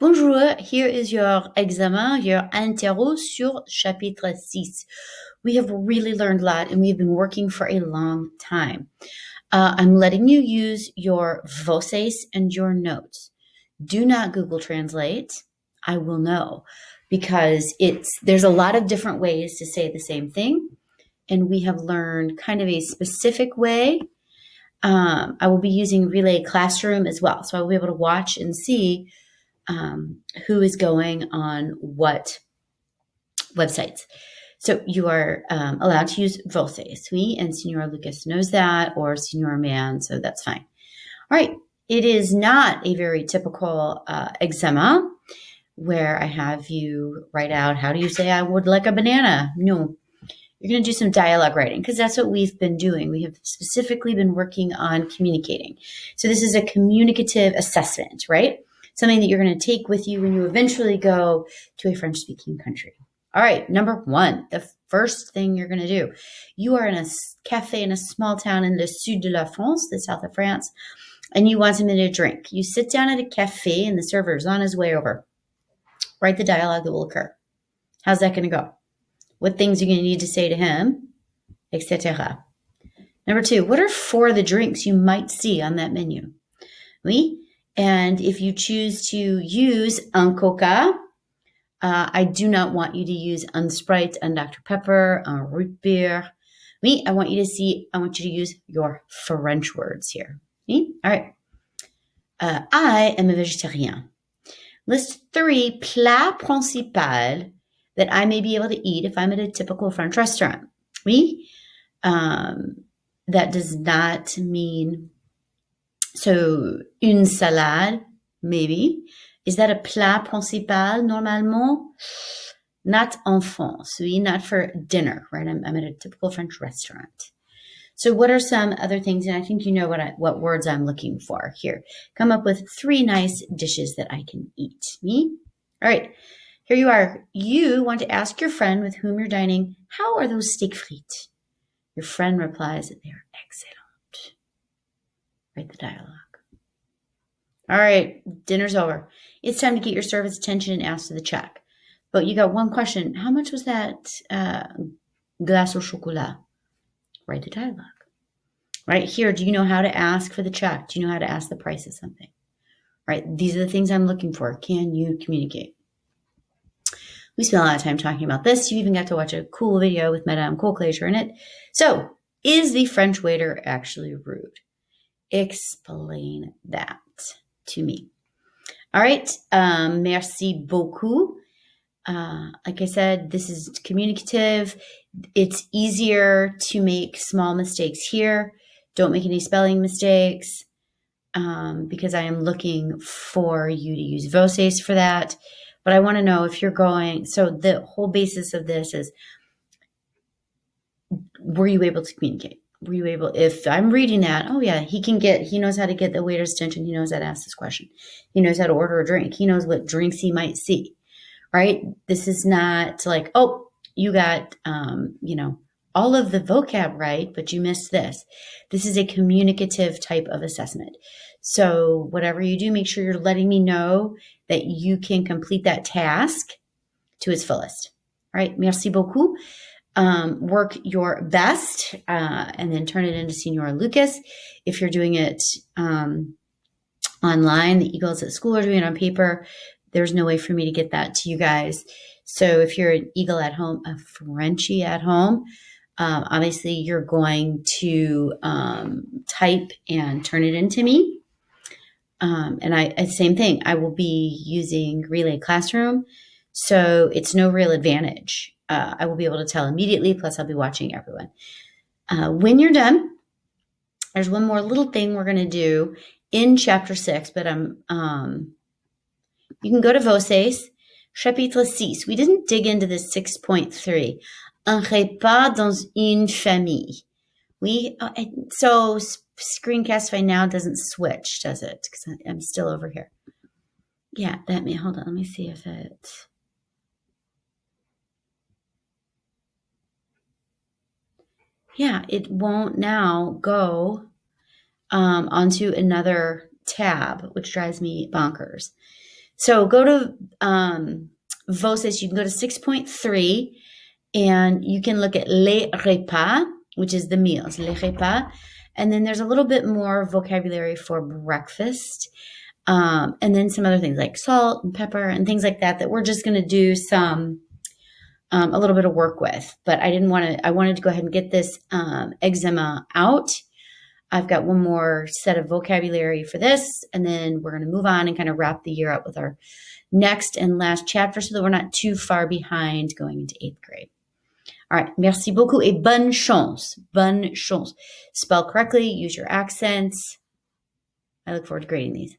Bonjour, here is your examen, your interro sur chapitre 6. We have really learned a lot and we've been working for a long time. I'm letting you use your voces and your notes. Do not Google Translate. I will know because there's a lot of different ways to say the same thing, and we have learned kind of a specific way. I will be using Relay Classroom as well, so I will be able to watch and see who is going on what websites. So you are allowed to use voces, oui, and Senora Lucas knows that, or Senora Man, so that's fine. All right, it is not a very typical examen where I have you write out, how do you say I would like a banana? No, you're going to do some dialogue writing because that's what we've been doing. We have specifically been working on communicating. So this is a communicative assessment, right? Something that you're going to take with you when you eventually go to a French-speaking country. All right, number one, the first thing you're going to do. You are in a cafe in a small town in the sud de la France, the south of France, and you want something to drink. You sit down at a cafe and the server is on his way over. Write the dialogue that will occur. How's that going to go? What things you're going to need to say to him, etc. Number two, what are 4 of the drinks you might see on that menu? Oui? And if you choose to use un coca, I do not want you to use un Sprite, un Dr. Pepper, un root beer. Oui? I want you to use your French words here. Oui? All right. I am a vegetarian. List 3 plats principaux that I may be able to eat if I'm at a typical French restaurant. Oui? That does not mean, so une salade, maybe. Is that a plat principal normalement? Not en France, oui, not for dinner, right? I'm at a typical French restaurant. So what are some other things? And I think you know what words I'm looking for here. Come up with 3 nice dishes that I can eat. Me? All right. Here you are. You want to ask your friend with whom you're dining, how are those steak frites? Your friend replies that they are excellent. Write the dialogue. All right, dinner's over. It's time to get your servant's attention and ask for the check. But you got one question. How much was that glace au chocolat? Write the dialogue. Right here, do you know how to ask for the check? Do you know how to ask the price of something? Right, these are the things I'm looking for. Can you communicate? We spent a lot of time talking about this. You even got to watch a cool video with Madame Colclager in it. So, is the French waiter actually rude? Explain that to me. All right. Merci beaucoup. Like I said, this is communicative. It's easier to make small mistakes here. Don't make any spelling mistakes because I am looking for you to use voces for that. But I want to know if you're going, so the whole basis of this is, were you able to communicate? Were you able, if I'm reading that, oh yeah, he knows how to get the waiter's attention. He knows how to ask this question. He knows how to order a drink. He knows what drinks he might see, right? This is not like, oh, you got, all of the vocab right, but you missed this. This is a communicative type of assessment. So whatever you do, make sure you're letting me know that you can complete that task to its fullest. All right, merci beaucoup. Work your best and then turn it into Senora Lucas. If you're doing it online, the Eagles at school are doing it on paper. There's no way for me to get that to you guys. So if you're an Eagle at home, a Frenchie at home, obviously you're going to type and turn it into me. And same thing, I will be using Relay Classroom. So it's no real advantage. I will be able to tell immediately, plus I'll be watching everyone. When you're done, there's one more little thing we're going to do in chapter 6, but you can go to voces, chapitre 6. We didn't dig into this 6.3. Un repas dans une famille. So Screencastify now doesn't switch, does it? Because I'm still over here. Yeah, hold on. Let me see if it... Yeah, it won't now go onto another tab, which drives me bonkers. So go to voces. You can go to 6.3 and you can look at les repas, which is the meals, les repas. And then there's a little bit more vocabulary for breakfast. And then some other things like salt and pepper and things like that we're just going to do a little bit of work with. But I wanted to go ahead and get this examen out. I've got one more set of vocabulary for this, and then we're going to move on and kind of wrap the year up with our next and last chapter so that we're not too far behind going into 8th grade. All right, merci beaucoup et bonne chance. Bonne chance. Spell correctly, use your accents. I look forward to grading these.